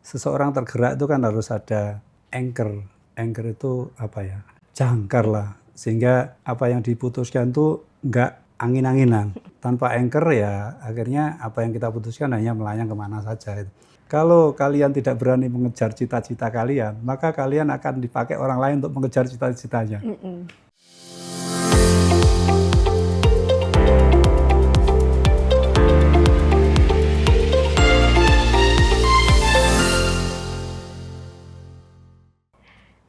seseorang tergerak itu kan harus ada anchor. Anchor itu apa ya? Jangkar lah. Sehingga apa yang diputuskan itu nggak angin-anginan. Tanpa anchor ya akhirnya apa yang kita putuskan hanya melayang kemana saja. Kalau kalian tidak berani mengejar cita-cita kalian, maka kalian akan dipakai orang lain untuk mengejar cita-citanya.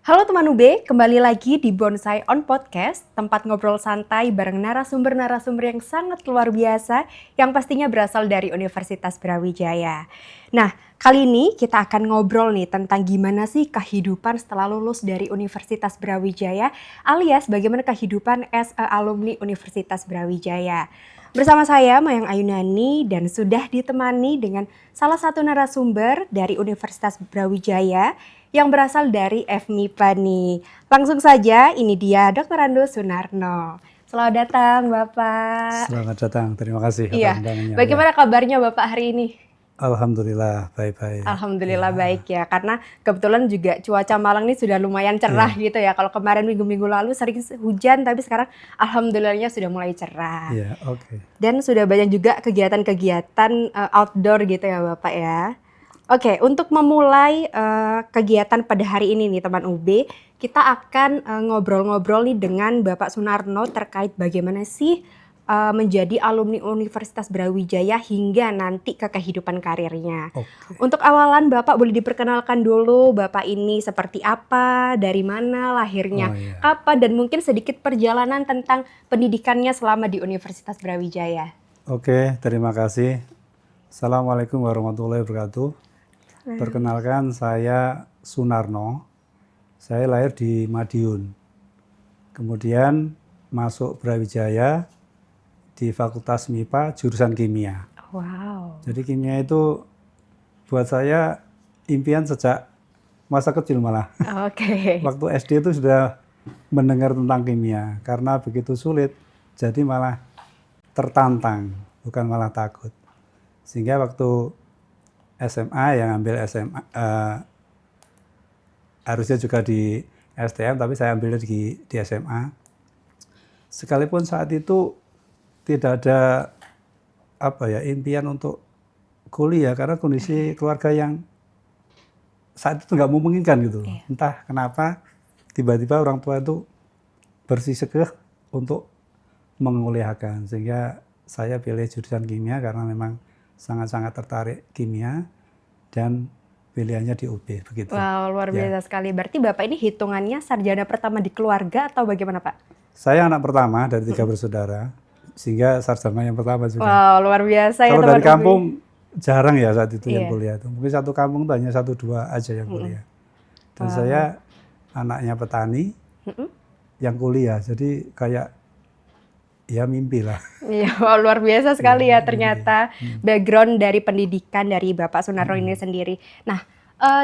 Halo teman UB, kembali lagi di Bonsai On Podcast, tempat ngobrol santai bareng narasumber-narasumber yang sangat luar biasa yang pastinya berasal dari Universitas Brawijaya. Nah, kali ini kita akan ngobrol nih tentang gimana sih kehidupan setelah lulus dari Universitas Brawijaya alias bagaimana kehidupan as a alumni Universitas Brawijaya. Bersama saya Mayang Ayunani dan sudah ditemani dengan salah satu narasumber dari Universitas Brawijaya yang berasal dari FMIPA nih. Langsung saja, ini dia Dr. Ando Sunarno. Selamat datang Bapak. Selamat datang, terima kasih atas Iya. undangannya. Bagaimana kabarnya Bapak hari ini? Alhamdulillah, baik-baik. Alhamdulillah baik ya, karena kebetulan juga cuaca Malang ini sudah lumayan cerah gitu ya. Kalau kemarin minggu-minggu lalu sering hujan, tapi sekarang alhamdulillahnya sudah mulai cerah. Iya, oke. Dan sudah banyak juga kegiatan-kegiatan outdoor gitu ya Bapak ya. Oke, untuk memulai kegiatan pada hari ini nih teman UB, kita akan ngobrol-ngobrol nih dengan Bapak Sunarno terkait bagaimana sih menjadi alumni Universitas Brawijaya hingga nanti ke kehidupan karirnya. Oke. Untuk awalan Bapak boleh diperkenalkan dulu Bapak ini seperti apa, dari mana lahirnya, kapan, dan mungkin sedikit perjalanan tentang pendidikannya selama di Universitas Brawijaya. Oke, terima kasih. Assalamualaikum warahmatullahi wabarakatuh. Perkenalkan, saya Sunarno. Saya lahir di Madiun. Kemudian masuk Brawijaya di Fakultas MIPA jurusan kimia. Wow. Jadi kimia itu buat saya impian sejak masa kecil malah. Oke. Waktu SD itu sudah mendengar tentang kimia. Karena begitu sulit, jadi malah tertantang, bukan malah takut. Sehingga waktu SMA yang ambil SMA, harusnya juga di STM, tapi saya ambilnya di SMA. Sekalipun saat itu tidak ada impian untuk kuliah karena kondisi keluarga yang saat itu nggak memungkinkan gitu. Entah kenapa tiba-tiba orang tua itu bersikeras untuk menguliahkan, sehingga saya pilih jurusan kimia karena memang sangat-sangat tertarik kimia dan pilihannya di UB begitu. Wow, luar biasa sekali. Berarti Bapak ini hitungannya sarjana pertama di keluarga atau bagaimana Pak? Saya anak pertama dari 3 bersaudara, sehingga sarjana yang pertama juga. Wow, luar biasa ya Kalau teman dari kampung jarang ya saat itu yang Iya. kuliah itu. Mungkin satu kampung itu hanya 1-2 aja yang kuliah. Dan saya anaknya petani yang kuliah, jadi kayak ya mimpi lah. Iya, wow, luar biasa sekali ya ternyata background dari pendidikan dari Bapak Sunarno ini sendiri. Nah,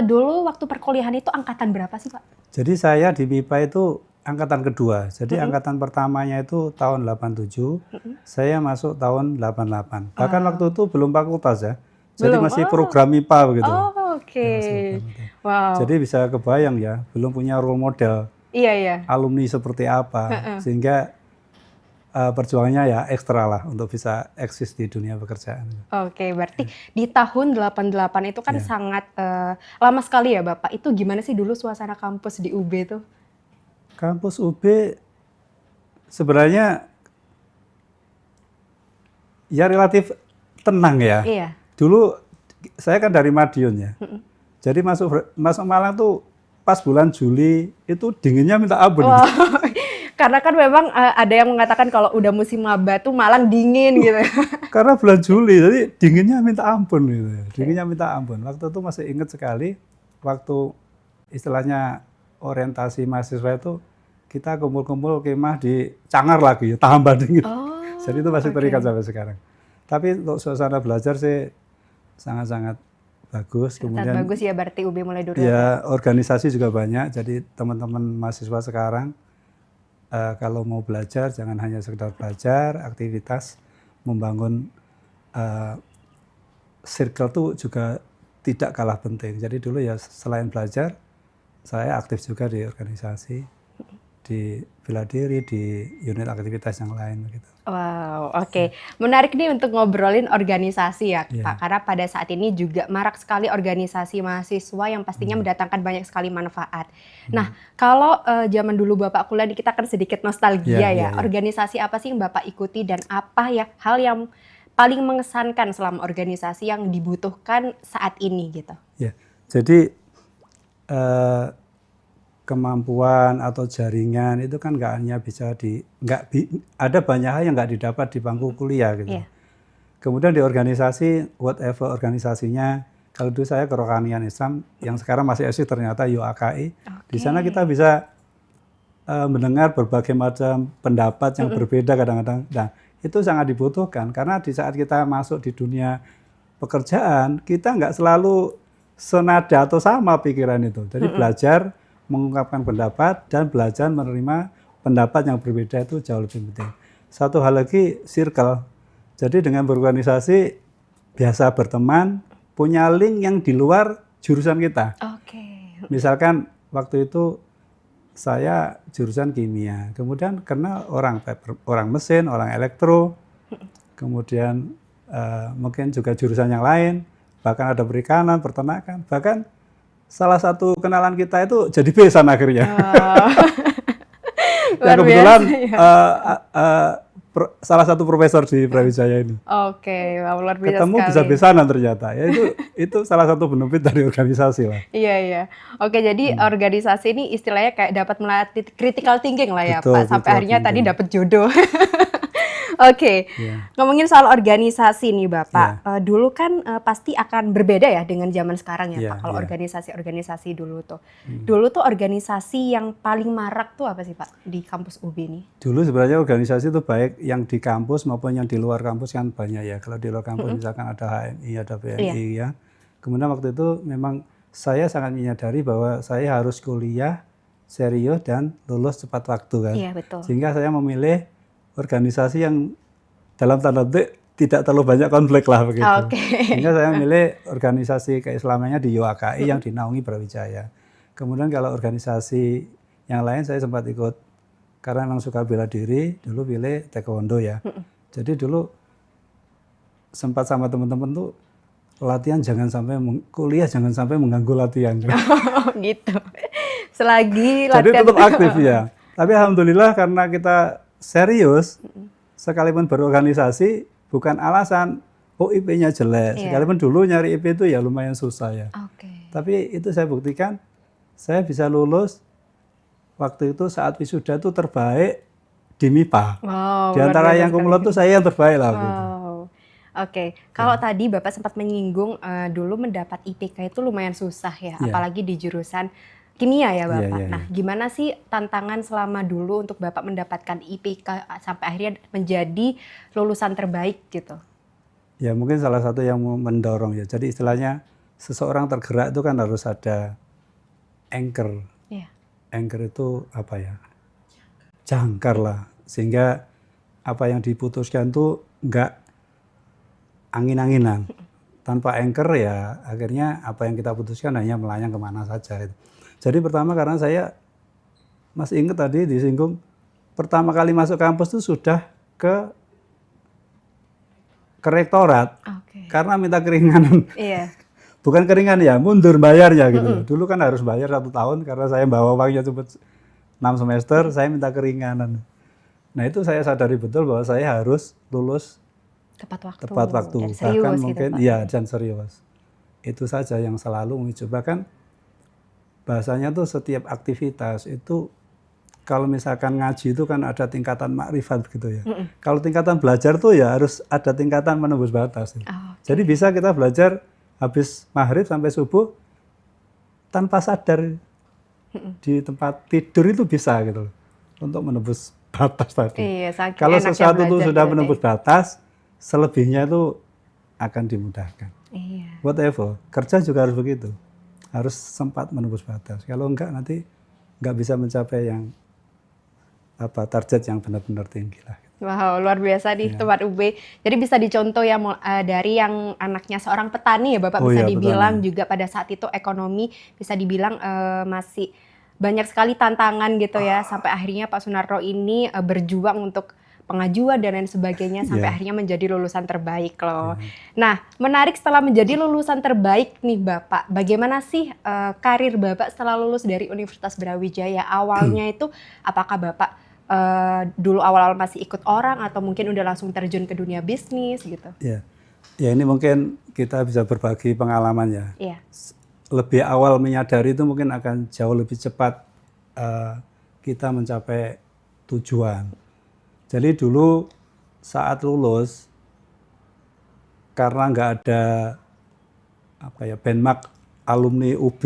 dulu waktu perkuliahan itu angkatan berapa sih Pak? Jadi saya di MIPA itu angkatan kedua. Jadi angkatan pertamanya itu tahun 87, saya masuk tahun 88. Bahkan waktu itu belum fakultas ya. Jadi Belum? masih program MIPA begitu. Oh, oke. Wow. Jadi bisa kebayang ya, belum punya role model Iya, iya. alumni seperti apa. Sehingga perjuangannya ya ekstra lah untuk bisa eksis di dunia pekerjaan. Oke, berarti di tahun 88 itu kan sangat lama sekali ya Bapak. Itu gimana sih dulu suasana kampus di UB itu? Kampus UB sebenarnya ya relatif tenang ya. Iya. Dulu saya kan dari Madiun ya. Jadi masuk Malang tuh pas bulan Juli itu dinginnya minta ampun. Wow. Karena kan memang ada yang mengatakan kalau udah musim maba tuh Malang dingin gitu. Karena bulan Juli, jadi dinginnya minta ampun gitu. Dinginnya minta ampun. Waktu itu masih ingat sekali, waktu istilahnya orientasi mahasiswa itu kita kumpul-kumpul kemah di Cangar lagi, Taham Bading gitu. Jadi itu masih terikat sampai sekarang. Tapi untuk suasana belajar sih sangat-sangat bagus. Kemudian bagus ya berarti UB mulai dulu. Ya, organisasi juga banyak. Jadi teman-teman mahasiswa sekarang kalau mau belajar jangan hanya sekedar belajar, aktivitas membangun circle tuh juga tidak kalah penting. Jadi dulu ya selain belajar, saya aktif juga di organisasi, di bela diri, di unit aktivitas yang lain gitu. Wow, oke. Menarik nih untuk ngobrolin organisasi ya, Iya. Pak. Karena pada saat ini juga marak sekali organisasi mahasiswa yang pastinya mendatangkan banyak sekali manfaat. Nah, kalau zaman dulu Bapak kuliah, kita kan sedikit nostalgia Iya, ya. iya, iya. Organisasi apa sih yang Bapak ikuti dan apa ya hal yang paling mengesankan selama organisasi yang dibutuhkan saat ini gitu? Ya, jadi kemampuan atau jaringan itu kan nggak hanya bisa ada banyak hal yang nggak didapat di bangku kuliah gitu. Iya. Kemudian di organisasi, whatever organisasinya, kalau dulu saya kerohanian Islam, yang sekarang masih eksis ternyata YOAKI. Di sana kita bisa mendengar berbagai macam pendapat yang berbeda kadang-kadang. Nah, itu sangat dibutuhkan karena di saat kita masuk di dunia pekerjaan, kita nggak selalu senada atau sama pikiran itu. Jadi belajar mengungkapkan pendapat dan belajar menerima pendapat yang berbeda itu jauh lebih penting. Satu hal lagi, circle. Jadi dengan berorganisasi, biasa berteman, punya link yang di luar jurusan kita. Oke. Misalkan waktu itu saya jurusan kimia, kemudian kenal orang mesin, orang elektro, kemudian mungkin juga jurusan yang lain, bahkan ada perikanan, peternakan, bahkan salah satu kenalan kita itu jadi besan akhirnya. Ya, kebetulan salah satu profesor di Brawijaya ini. Oke, luar biasa Ketemu sekali. bisa besanan ternyata. Ya itu salah satu benefit dari organisasi lah. Iya, iya. Oke, jadi organisasi ini istilahnya kayak dapat melatih critical thinking lah ya, Betul, Pak. Sampai critical akhirnya tadi thinking. dapat jodoh. Oke, Iya. ngomongin soal organisasi nih Bapak. Dulu kan pasti akan berbeda ya dengan zaman sekarang ya Iya, Pak. Kalau iya. organisasi-organisasi dulu tuh. Dulu tuh organisasi yang paling marak tuh apa sih Pak di kampus UB ini? Dulu sebenarnya organisasi itu baik yang di kampus maupun yang di luar kampus kan banyak ya. Kalau di luar kampus misalkan ada HMI, ada BMI ya. Kemudian waktu itu memang saya sangat menyadari bahwa saya harus kuliah serius dan lulus tepat waktu kan. Iya, betul. Sehingga saya memilih organisasi yang dalam tanda petik tidak terlalu banyak konflik lah begitu. Oke. Sehingga saya memilih organisasi keislamannya di YOAKI yang dinaungi Brawijaya. Kemudian kalau organisasi yang lain saya sempat ikut karena memang suka bela diri, dulu pilih taekwondo ya. Jadi dulu sempat sama teman-teman tuh latihan jangan sampai kuliah jangan sampai mengganggu latihan. Oh, gitu. Selagi Jadi latihan. tetap aktif ya. Tapi alhamdulillah karena kita serius, sekalipun berorganisasi bukan alasan oh IP-nya jelek. Iya. Sekalipun dulu nyari IP itu ya lumayan susah ya. Oke. Tapi itu saya buktikan, saya bisa lulus waktu itu saat wisuda itu terbaik di MIPA. Wow, Di luar antara biasa yang sekali. kumulot itu saya yang terbaik lah. Gitu. Wow. Oke, kalau tadi Bapak sempat menyinggung dulu mendapat IPK itu lumayan susah ya, Iya. apalagi di jurusan kimia ya Bapak. Iya, iya, Nah, gimana sih tantangan selama dulu untuk Bapak mendapatkan IPK sampai akhirnya menjadi lulusan terbaik gitu? Ya mungkin salah satu yang mendorong ya. Jadi istilahnya seseorang tergerak itu kan harus ada anchor. Iya. Anchor itu apa ya? Jangkar lah. Sehingga apa yang diputuskan tuh enggak angin-anginan. Tanpa anchor ya akhirnya apa yang kita putuskan hanya melayang kemana saja. Jadi pertama karena saya masih ingat tadi disinggung pertama kali masuk kampus itu sudah ke rektorat Oke. karena minta keringanan. Iya. Bukan keringan ya, mundur bayarnya gitu. Dulu kan harus bayar 1 tahun karena saya bawa uangnya cuma 6 semester, saya minta keringanan. Nah itu saya sadari betul bahwa saya harus lulus Tepat waktu. tepat waktu. Dan serius Bahkan gitu, mungkin Pak. iya dan serius. Itu saja yang selalu memicu. Bahkan bahasanya tuh setiap aktivitas itu kalau misalkan ngaji itu kan ada tingkatan makrifat gitu ya. Kalau tingkatan belajar tuh ya harus ada tingkatan menembus batas. Oh, Jadi bisa kita belajar habis maghrib sampai subuh tanpa sadar di tempat tidur itu bisa gitu loh, untuk menembus batas tadi. Iya, saking Kalau enaknya sesuatu itu belajar sudah berarti. menembus batas, selebihnya itu akan dimudahkan. Iya. Whatever, kerja juga harus begitu. Harus sempat menembus batas. Kalau enggak nanti enggak bisa mencapai yang target yang benar-benar tinggi lah. Wow, luar biasa nih Ya. tempat UB. Jadi bisa dicontoh ya dari yang anaknya seorang petani ya Bapak, Oh bisa iya, dibilang petani. juga pada saat itu ekonomi bisa dibilang masih banyak sekali tantangan gitu ya, sampai akhirnya Pak Sunarto ini berjuang untuk pengajuan dan lain sebagainya sampai Ya, akhirnya menjadi lulusan terbaik loh. ya. Nah, menarik setelah menjadi lulusan terbaik nih Bapak, bagaimana sih karir Bapak setelah lulus dari Universitas Brawijaya? Awalnya itu apakah Bapak dulu awal-awal masih ikut orang atau mungkin udah langsung terjun ke dunia bisnis gitu? Ya. Ya ini mungkin kita bisa berbagi pengalaman ya. Iya. Lebih awal menyadari itu mungkin akan jauh lebih cepat kita mencapai tujuan. Jadi dulu saat lulus karena nggak ada benchmark alumni UB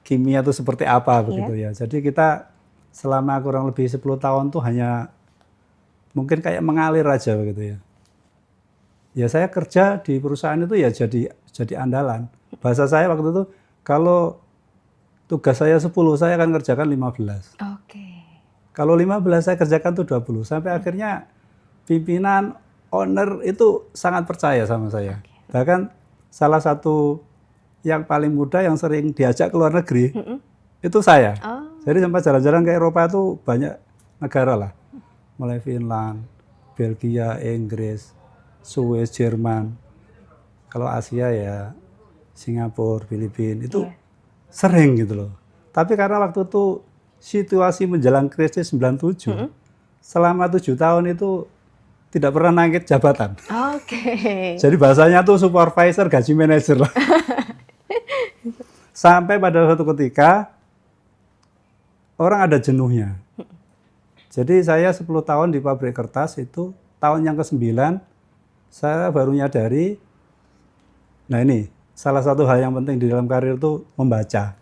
kimia itu seperti apa begitu ya. Jadi kita selama kurang lebih 10 tahun tuh hanya mungkin kayak mengalir aja begitu ya. Ya saya kerja di perusahaan itu ya jadi andalan. Bahasa saya waktu itu kalau tugas saya 10, saya akan kerjakan 15. Oke. Kalau 15 saya kerjakan tuh 20. Sampai akhirnya pimpinan, owner itu sangat percaya sama saya. Bahkan salah satu yang paling muda yang sering diajak ke luar negeri itu saya. Oh. Jadi sempat jalan-jalan ke Eropa tuh banyak negara lah. Mulai Finland, Belgia, Inggris, Swiss, Jerman. Kalau Asia ya Singapura, Filipina itu sering gitu loh. Tapi karena waktu itu situasi menjelang krisis 97, selama 7 tahun itu tidak pernah naik jabatan. Oke. Jadi bahasanya tuh supervisor gaji manajer lah. Sampai pada suatu ketika orang ada jenuhnya. Jadi saya 10 tahun di pabrik kertas itu tahun yang ke-9 saya baru nyadari, nah ini salah satu hal yang penting di dalam karir itu membaca.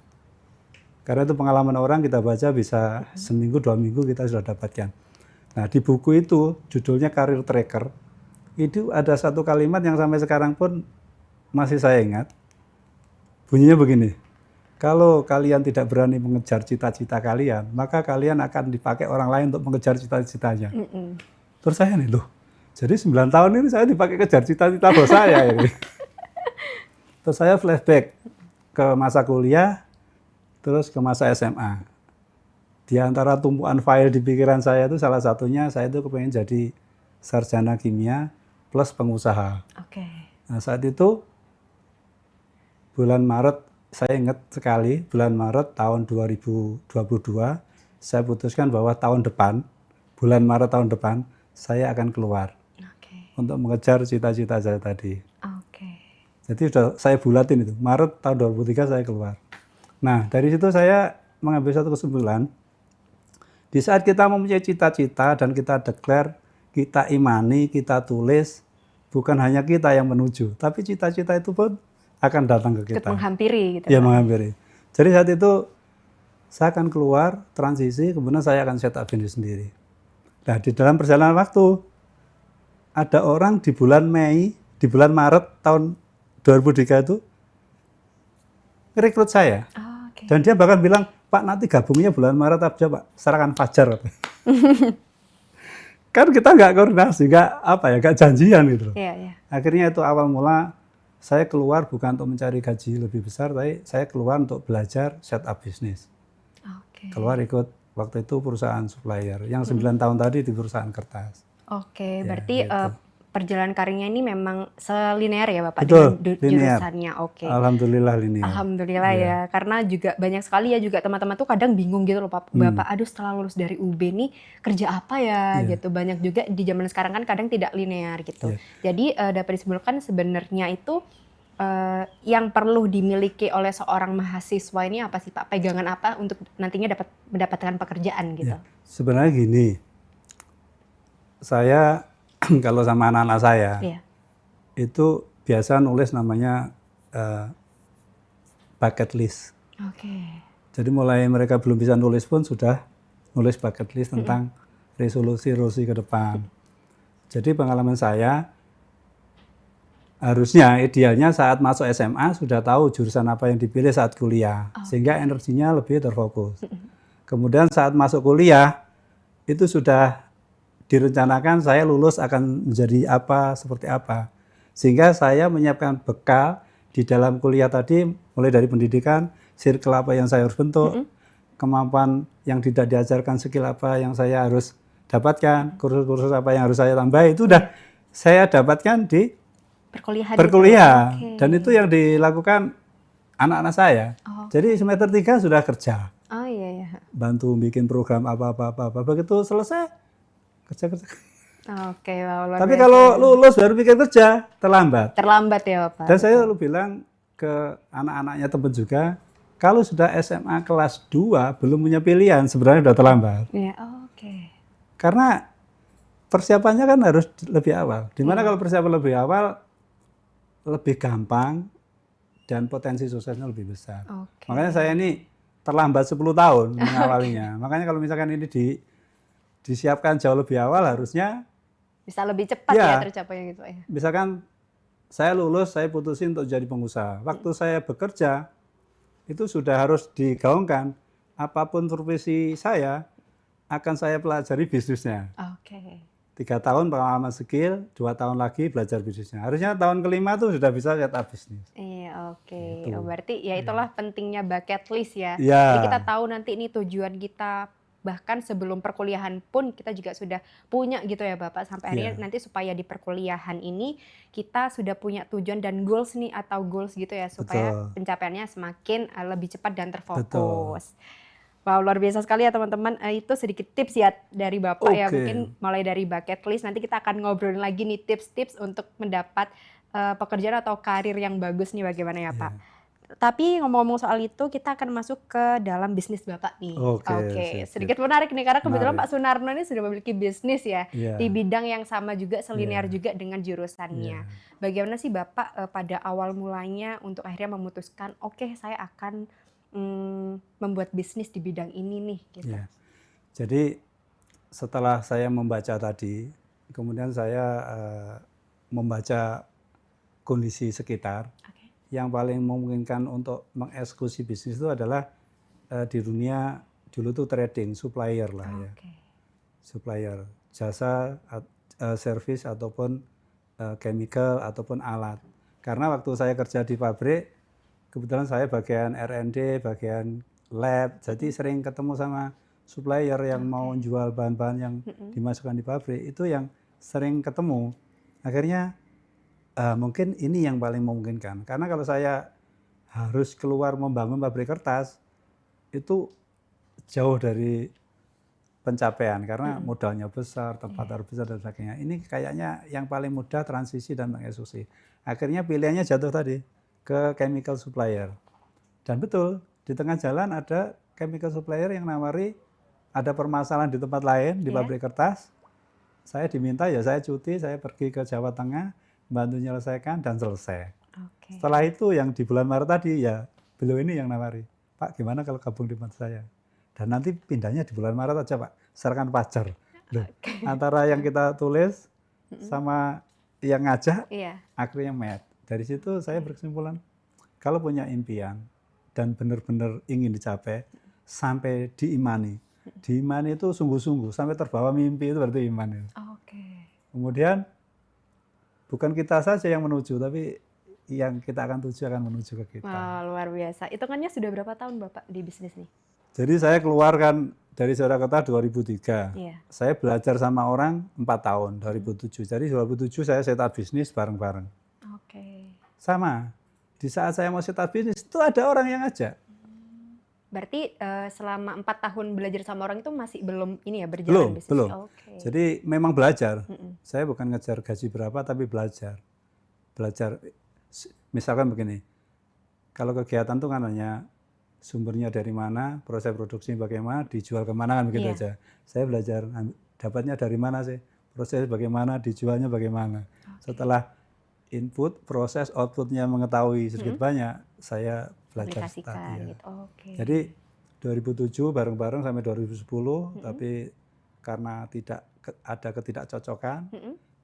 Karena itu pengalaman orang kita baca bisa seminggu 2 minggu kita sudah dapatkan. Nah di buku itu judulnya Career Tracker, itu ada satu kalimat yang sampai sekarang pun masih saya ingat. Bunyinya begini, kalau kalian tidak berani mengejar cita-cita kalian, maka kalian akan dipakai orang lain untuk mengejar cita-citanya. Terus saya nih, loh, jadi 9 tahun ini saya dipakai kejar cita-cita bos saya ini. Terus saya flashback ke masa kuliah, terus ke masa SMA. Di antara tumpuan file di pikiran saya itu salah satunya saya itu kepengen jadi sarjana kimia plus pengusaha. Oke. Nah saat itu bulan Maret, saya ingat sekali, bulan Maret tahun 2022, saya putuskan bahwa tahun depan, bulan Maret tahun depan, saya akan keluar untuk mengejar cita-cita saya tadi. Oke. Jadi sudah saya bulatin itu, Maret tahun 2003 saya keluar. Nah dari situ saya mengambil satu kesimpulan, di saat kita mempunyai cita-cita dan kita declare, kita imani, kita tulis, bukan hanya kita yang menuju, tapi cita-cita itu pun akan datang ke kita. Menghampiri gitu. Ya, menghampiri. Jadi saat itu saya akan keluar, transisi, kemudian saya akan set up bisnis sendiri. Nah, di dalam perjalanan waktu, ada orang di bulan Mei, di bulan Maret tahun 2003 itu, ngerekrut saya. Oh, oke. Dan dia bahkan bilang, Pak nanti gabungnya bulan Maret aja Pak, serangan fajar. Kan kita nggak koordinasi, nggak janjian gitu. Iya, iya. Akhirnya itu awal mula saya keluar bukan untuk mencari gaji lebih besar, tapi saya keluar untuk belajar set up bisnis. Oke. Keluar ikut waktu itu perusahaan supplier, yang 9 tahun tadi di perusahaan kertas. Oke, Ya, berarti gitu. perjalanan karirnya ini memang selinear ya Bapak Betul, dengan linear. jurusannya. Oke. Alhamdulillah linear. Alhamdulillah Iya. ya, karena juga banyak sekali ya juga teman-teman tuh kadang bingung gitu loh Bapak, aduh setelah lulus dari UB nih kerja apa ya Iya. gitu. Banyak juga di zaman sekarang kan kadang tidak linear gitu. Iya. Jadi dapat disimpulkan sebenarnya itu yang perlu dimiliki oleh seorang mahasiswa ini apa sih Pak? Pegangan apa untuk nantinya dapat mendapatkan pekerjaan gitu? Ya, sebenarnya gini, saya kalau sama anak-anak saya Iya. itu biasa nulis namanya bucket list. Oke. Jadi mulai mereka belum bisa nulis pun sudah nulis bucket list tentang resolusi ke depan. Jadi pengalaman saya harusnya idealnya saat masuk SMA sudah tahu jurusan apa yang dipilih saat kuliah, sehingga energinya lebih terfokus. Kemudian saat masuk kuliah itu sudah direncanakan saya lulus akan menjadi apa, seperti apa. Sehingga saya menyiapkan bekal di dalam kuliah tadi, mulai dari pendidikan, circle apa yang saya harus bentuk, kemampuan yang tidak diajarkan, skill apa yang saya harus dapatkan, kursus-kursus apa yang harus saya tambah, itu udah saya dapatkan di Perkuliahan perkuliahan. itu. Oke. Dan itu yang dilakukan anak-anak saya. Oh. Jadi semester 3 sudah kerja. Oh iya ya. Bantu bikin program apa. Begitu selesai, kerja. Oke, wow, luar Tapi biasa. kalau lulus baru pikir kerja, terlambat. Terlambat ya Bapak. Dan saya selalu bilang ke anak-anaknya teman juga, kalau sudah SMA kelas 2 belum punya pilihan, sebenarnya sudah terlambat. Iya, oke. Karena persiapannya kan harus lebih awal. Dimana kalau persiapan lebih awal, lebih gampang dan potensi suksesnya lebih besar. Oke. Makanya saya ini terlambat 10 tahun mengawalinya. Makanya kalau misalkan ini disiapkan jauh lebih awal, harusnya Bisa lebih cepat Ya. ya tercapainya gitu ya. misalkan saya lulus, saya putusin untuk jadi pengusaha. Waktu saya bekerja, itu sudah harus digaungkan. Apapun profesi saya, akan saya pelajari bisnisnya. Oke. 3 tahun pengalaman skill, 2 tahun lagi belajar bisnisnya. Harusnya tahun kelima tuh sudah bisa setup bisnis. Iya, oke. Gitu. Oh, berarti ya itulah pentingnya bucket list ya. Ya. Jadi kita tahu nanti ini tujuan kita, bahkan sebelum perkuliahan pun kita juga sudah punya gitu ya Bapak, sampai akhirnya Iya. nanti supaya di perkuliahan ini kita sudah punya tujuan dan goals nih, atau goals gitu ya, supaya Betul. pencapaiannya semakin lebih cepat dan Betul. terfokus. Wow, luar biasa sekali ya teman-teman. Itu sedikit tips ya dari Bapak ya, Oke. mungkin mulai dari bucket list. Nanti kita akan ngobrolin lagi nih tips-tips untuk mendapat pekerjaan atau karir yang bagus nih, bagaimana ya Pak. Tapi ngomong-ngomong soal itu, kita akan masuk ke dalam bisnis Bapak nih. Oke, sip. Sedikit menarik nih, karena kebetulan Menarik. Pak Sunarno ini sudah memiliki bisnis ya, Iya. di bidang yang sama juga, selinear Iya. juga dengan jurusannya. Iya. Bagaimana sih Bapak pada awal mulanya untuk akhirnya memutuskan, oke saya akan membuat bisnis di bidang ini nih gitu. Ya. Jadi setelah saya membaca tadi, kemudian saya membaca kondisi sekitar. Oke. Yang paling memungkinkan untuk mengeksekusi bisnis itu adalah di dunia dulu tuh trading, supplier lah ya. Oke. Supplier, jasa, service ataupun chemical ataupun alat. Karena waktu saya kerja di pabrik, kebetulan saya bagian R&D, bagian lab, jadi sering ketemu sama supplier yang mau jual bahan-bahan yang dimasukkan di pabrik, itu yang sering ketemu. Akhirnya mungkin ini yang paling memungkinkan. Karena kalau saya harus keluar membangun pabrik kertas, itu jauh dari pencapaian karena modalnya besar, tempat harus besar dan sebagainya. Ini kayaknya yang paling mudah transisi dan mengeksekusi. Akhirnya pilihannya jatuh tadi ke chemical supplier. Dan betul, di tengah jalan ada chemical supplier yang nawari ada permasalahan di tempat lain, di pabrik kertas. Saya diminta, ya saya cuti, saya pergi ke Jawa Tengah, bantu menyelesaikan dan selesai. Oke. Setelah itu yang di bulan Maret tadi, ya beliau ini yang nawari. Pak, gimana kalau gabung di tempat saya? Dan nanti pindahnya di bulan Maret aja Pak, serahkan pajar. Loh, antara yang kita tulis sama yang ngajak, Iya. akhirnya match. Dari situ saya berkesimpulan, kalau punya impian dan benar-benar ingin dicapai, sampai diimani. Diimani itu sungguh-sungguh, sampai terbawa mimpi itu berarti iman. Ya. Oke. Kemudian, bukan kita saja yang menuju, tapi yang kita akan tuju akan menuju ke kita. Wah, luar biasa. Hitungannya sudah berapa tahun Bapak di bisnis nih? Jadi saya keluarkan dari Surakarta 2003. Iya. Saya belajar sama orang 4 tahun, 2007. Jadi 2007 saya setup bisnis bareng-bareng. Oke. Sama, di saat saya mau setup bisnis, itu ada orang yang ngajak. Berarti selama 4 tahun belajar sama orang itu masih belum ini ya, berjalan bisnis? Belum. Oke. Jadi memang belajar. Saya bukan ngejar gaji berapa, tapi belajar. Belajar, misalkan begini, kalau kegiatan tuh kan hanya sumbernya dari mana, proses produksi bagaimana, dijual kemana kan begitu Iya. aja. Saya belajar, dapatnya dari mana sih, proses bagaimana, dijualnya bagaimana. Setelah input, proses, outputnya mengetahui sedikit banyak, saya belajar Aplikasikan start, ya. gitu. Oke. Jadi 2007 bareng-bareng sampai 2010, tapi karena ada ketidakcocokan,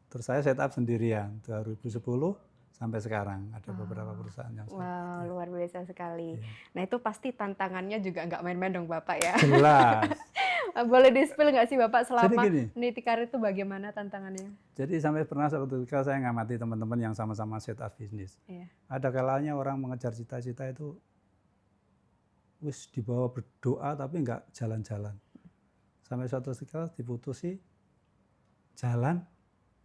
terus saya setup sendirian 2010 sampai sekarang ada beberapa perusahaan yang Wow, luar biasa sekali. Nah itu pasti tantangannya juga nggak main-main dong Bapak ya. jelas. Boleh di-spill nggak sih Bapak Jadi selama gini, meniti karir itu bagaimana tantangannya? jadi sampai pernah suatu ketika saya ngamati teman-teman yang sama-sama set up bisnis. Iya. Ada kalanya orang mengejar cita-cita itu wis dibawa berdoa tapi nggak jalan-jalan. Sampai suatu ketika diputusi jalan,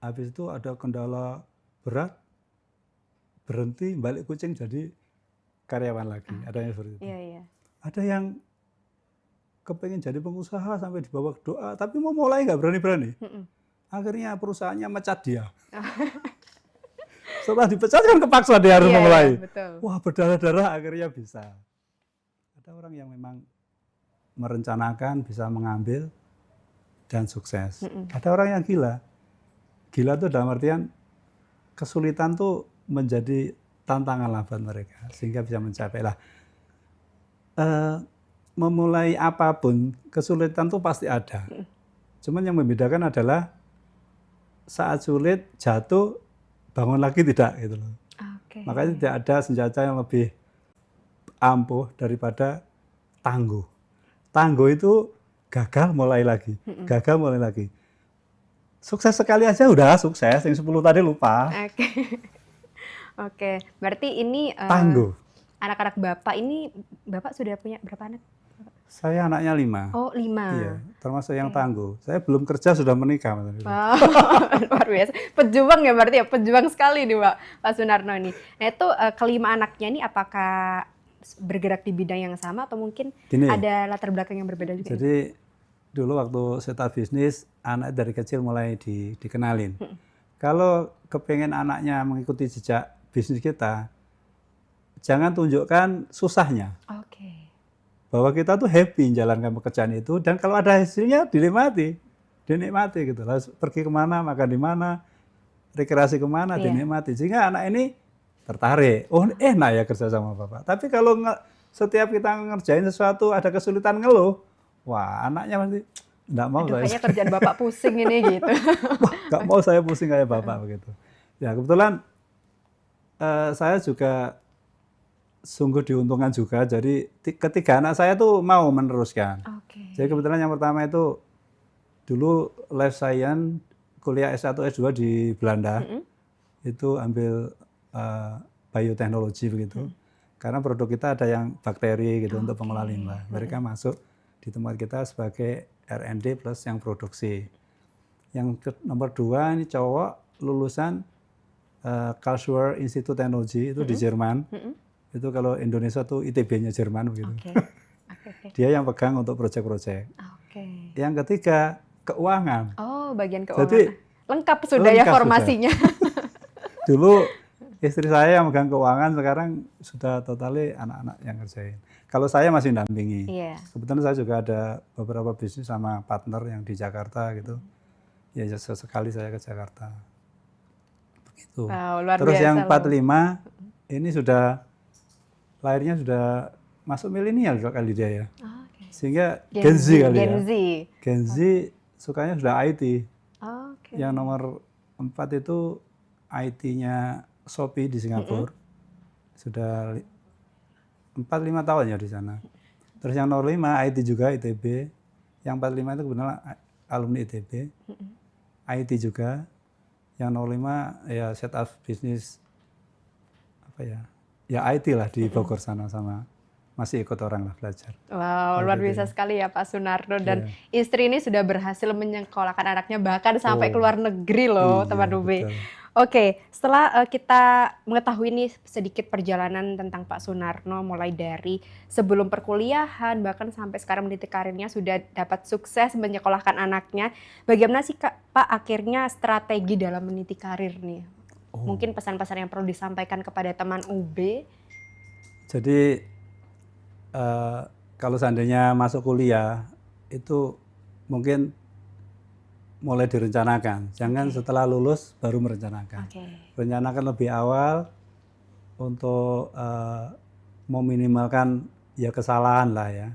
habis itu ada kendala berat, berhenti, balik kucing jadi karyawan lagi. Ada yang seperti itu. Iya, iya. Ada yang kepengen jadi pengusaha sampai dibawa ke doa, tapi mau mulai nggak berani-berani. Akhirnya perusahaannya mecat dia. Setelah dipecat kan kepaksa dia harus Iya, memulai. iya, betul. Wah, berdarah-darah akhirnya bisa. Ada orang yang memang merencanakan, bisa mengambil, dan sukses. Ada orang yang gila. Gila itu dalam artian kesulitan tuh menjadi tantangan lah buat mereka, sehingga bisa mencapai lah. Memulai apapun, kesulitan tuh pasti ada. Cuman yang membedakan adalah saat sulit, jatuh, bangun lagi tidak gitu loh. Oke. Makanya tidak ada senjata yang lebih ampuh daripada tangguh. Tangguh itu gagal mulai lagi, gagal mulai lagi. Sukses sekali aja udah sukses, yang 10 tadi lupa. Oke. Oke, berarti ini Tangguh. anak-anak Bapak ini, Bapak sudah punya berapa anak? Saya anaknya 5. Oh, 5. Iya, termasuk yang tangguh. Saya belum kerja sudah menikah. Wow, luar biasa. Pejuang ya berarti ya, pejuang sekali nih Pak Sunarno ini. Nah itu kelima anaknya ini apakah bergerak di bidang yang sama atau mungkin Gini, ada latar belakang yang berbeda juga? jadi dulu waktu setup bisnis, anak dari kecil mulai dikenalin. Kalau kepengen anaknya mengikuti jejak bisnis kita, jangan tunjukkan susahnya. Oke. Bahwa kita tuh happy menjalankan pekerjaan itu, dan kalau ada hasilnya dinikmati gitu. Lalu pergi kemana, makan di mana, rekreasi kemana, dinikmati. Sehingga anak ini tertarik, oh enak ya kerja sama Bapak. Tapi kalau setiap kita ngerjain sesuatu ada kesulitan ngeluh, wah anaknya pasti enggak mau. Aduh, kayaknya kerjaan Bapak pusing ini gitu. Wah, enggak mau saya pusing kayak Bapak begitu. Ya kebetulan saya juga sungguh diuntungkan juga. Jadi ketiga anak saya tuh mau meneruskan. Oke. Jadi kebetulan yang pertama itu dulu life science, kuliah S1 S2 di Belanda. Itu ambil bioteknologi begitu. Karena produk kita ada yang bakteri gitu untuk pengelola limbah. Mereka masuk di tempat kita sebagai R&D plus yang produksi. Yang nomor 2 ini cowok lulusan Karlsruhe Institute Technology itu di Jerman. Itu kalau Indonesia tuh ITB-nya Jerman begitu. Dia yang pegang untuk proyek-proyek. Yang ketiga keuangan. Oh, bagian keuangan. Jadi lengkap sudah ya formasinya. Dulu istri saya yang megang keuangan, sekarang sudah totali anak-anak yang ngerjain. Kalau saya masih dampingi. Kebetulan saya juga ada beberapa bisnis sama partner yang di Jakarta gitu. Ya sesekali saya ke Jakarta. Begitu. Wow, luar Terus biasa yang 45 loh. ini sudah lahirnya sudah masuk milenial kali dia ya. Sehingga Gen Z kali ya. Gen Z sukanya sudah IT. Yang nomor 4 itu IT-nya Shopee di Singapura. Sudah 4-5 tahun ya di sana. Terus yang nomor 5 IT juga ITB. Yang 45 itu kebetulan alumni ITB. IT juga. Yang nomor 5 ya setup bisnis apa ya? Ya IT lah di Bogor sana sama masih ikut orang lah belajar. Wow, luar biasa sekali ya Pak Sunarno. Dan istri ini sudah berhasil menyekolahkan anaknya bahkan sampai ke luar negeri loh, teman Ube. Oke, setelah kita mengetahui nih sedikit perjalanan tentang Pak Sunarno, mulai dari sebelum perkuliahan, bahkan sampai sekarang meniti karirnya sudah dapat sukses menyekolahkan anaknya. Bagaimana sih Pak akhirnya strategi dalam meniti karir nih? Mungkin pesan-pesan yang perlu disampaikan kepada teman UB. Jadi kalau seandainya masuk kuliah itu mungkin mulai direncanakan. Jangan setelah lulus baru merencanakan. Rencanakan lebih awal untuk meminimalkan ya kesalahan lah ya.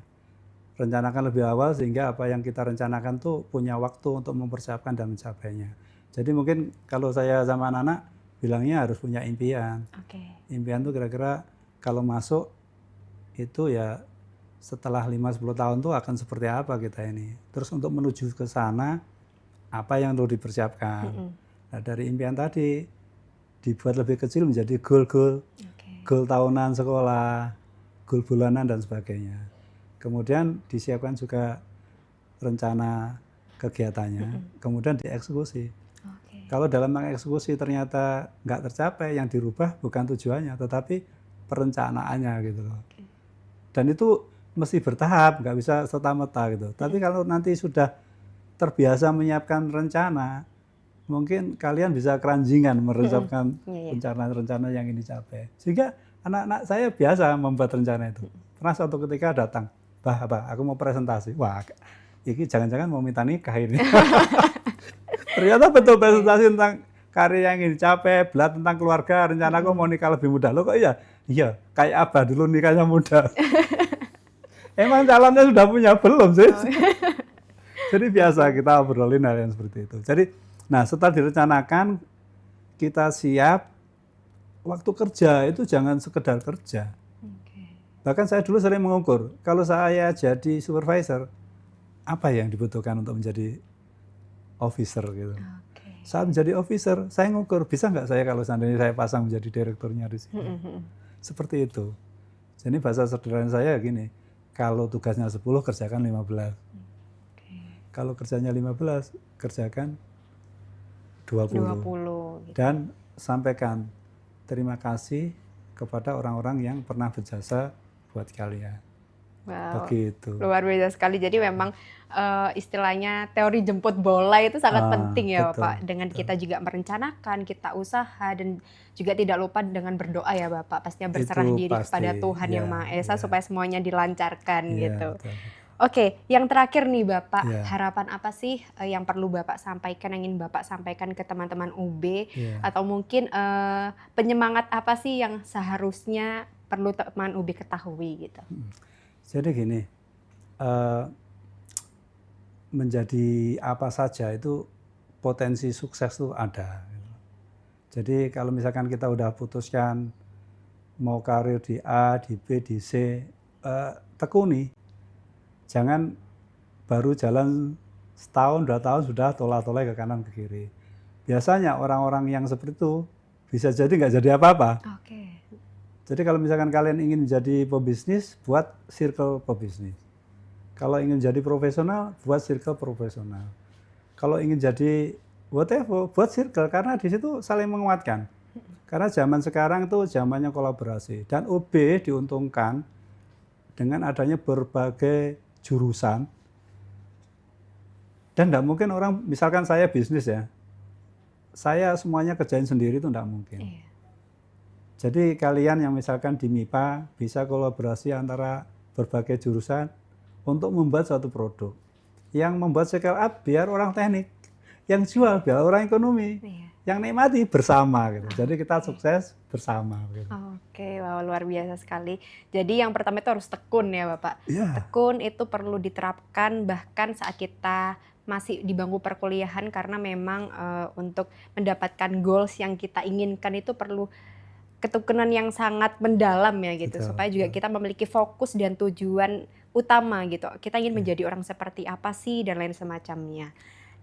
Rencanakan lebih awal sehingga apa yang kita rencanakan tuh punya waktu untuk mempersiapkan dan mencapainya. Jadi mungkin kalau saya sama anak-anak bilangnya harus punya impian. Impian tuh kira-kira kalau masuk itu ya setelah 5-10 tahun tuh akan seperti apa kita ini. Terus untuk menuju ke sana, apa yang perlu dipersiapkan. Nah, dari impian tadi, dibuat lebih kecil menjadi goal-goal. Goal tahunan sekolah, goal bulanan, dan sebagainya. Kemudian disiapkan juga rencana kegiatannya, kemudian dieksekusi. Kalau dalam mengeksekusi ternyata nggak tercapai, yang dirubah bukan tujuannya, tetapi perencanaannya gitu loh. Dan itu mesti bertahap, nggak bisa serta-merta gitu. Tapi kalau nanti sudah terbiasa menyiapkan rencana, mungkin kalian bisa keranjingan merencanakan rencana-rencana yang ini dicapai. Sehingga anak-anak saya biasa membuat rencana itu. Pernah suatu ketika datang, "Bah, aku mau presentasi." Wah, ini jangan-jangan mau minta nikah ini. Ternyata betul presentasi tentang karya yang ingin dicapai, belat tentang keluarga, rencana aku mau nikah lebih muda. Loh kok iya? Iya, kayak Abah dulu nikahnya muda. Emang calonnya sudah punya belum sih? Jadi biasa kita obrolin hal yang seperti itu. Jadi, nah setelah direncanakan, kita siap, waktu kerja itu jangan sekedar kerja. Bahkan saya dulu sering mengukur, kalau saya jadi supervisor, apa yang dibutuhkan untuk menjadi officer gitu. Saat menjadi officer, saya ngukur, bisa nggak saya kalau seandainya saya pasang menjadi direkturnya di sini. Seperti itu. Jadi bahasa sederhana saya gini, kalau tugasnya 10, kerjakan 15. Kalau kerjanya 15, kerjakan 20. Dan sampaikan terima kasih kepada orang-orang yang pernah berjasa buat kalian. Wow, begitu. Luar biasa sekali. Jadi memang istilahnya teori jemput bola itu sangat penting ya betul, Bapak. Dengan kita juga merencanakan, kita usaha, dan juga tidak lupa dengan berdoa ya Bapak. Pastinya berserah Itu diri pasti, kepada Tuhan Yang Maha Esa supaya semuanya dilancarkan gitu. Betul. Oke, yang terakhir nih Bapak, Ya. harapan apa sih yang perlu Bapak sampaikan, yang ingin Bapak sampaikan ke teman-teman UB? Ya. Atau mungkin penyemangat apa sih yang seharusnya perlu teman UB ketahui gitu? Jadi gini, menjadi apa saja itu potensi sukses itu ada. Jadi kalau misalkan kita udah putuskan mau karir di A, di B, di C, tekuni. Jangan baru jalan setahun, 2 tahun sudah tolak-tolak ke kanan ke kiri. Biasanya orang-orang yang seperti itu bisa jadi nggak jadi apa-apa. Jadi kalau misalkan kalian ingin menjadi pebisnis, buat circle pebisnis. Kalau ingin jadi profesional, buat circle profesional. Kalau ingin jadi whatever, buat circle, karena di situ saling menguatkan. Karena zaman sekarang itu zamannya kolaborasi. Dan UB diuntungkan dengan adanya berbagai jurusan. Dan tidak mungkin orang, misalkan saya bisnis ya, saya semuanya kerjain sendiri itu tidak mungkin. Jadi kalian yang misalkan di MIPA bisa kolaborasi antara berbagai jurusan untuk membuat suatu produk. Yang membuat scale up biar orang teknik, yang jual biar orang ekonomi, yang nikmati bersama gitu. Jadi kita sukses bersama. Gitu. Wow, luar biasa sekali. Jadi yang pertama itu harus tekun ya Bapak. Tekun itu perlu diterapkan bahkan saat kita masih di bangku perkuliahan, karena memang untuk mendapatkan goals yang kita inginkan itu perlu ketekunan yang sangat mendalam ya gitu. Supaya juga kita memiliki fokus dan tujuan utama gitu. Kita ingin menjadi orang seperti apa sih dan lain semacamnya.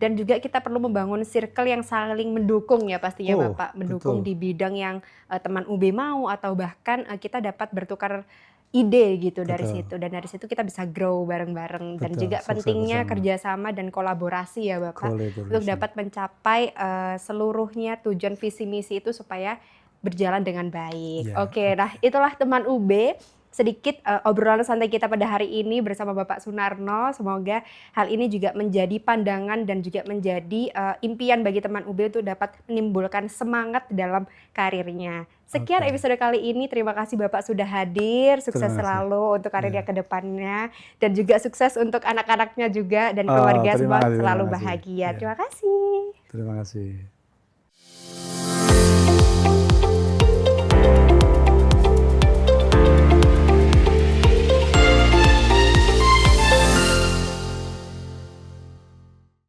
Dan juga kita perlu membangun circle yang saling mendukung ya pastinya Bapak. Mendukung di bidang yang teman UB mau, atau bahkan kita dapat bertukar ide gitu dari situ. Dan dari situ kita bisa grow bareng-bareng. Dan juga pentingnya kerjasama dan kolaborasi ya Bapak. Untuk dapat mencapai seluruhnya tujuan visi misi itu supaya berjalan dengan baik. Oke, nah itulah teman UB. Sedikit obrolan santai kita pada hari ini bersama Bapak Sunarno. Semoga hal ini juga menjadi pandangan dan juga menjadi impian bagi teman UB untuk dapat menimbulkan semangat dalam karirnya. Sekian episode kali ini. Terima kasih Bapak sudah hadir. Sukses selalu untuk karirnya ke depannya. Dan juga sukses untuk anak-anaknya juga dan keluarga semua selalu bahagia. Terima kasih. Terima kasih.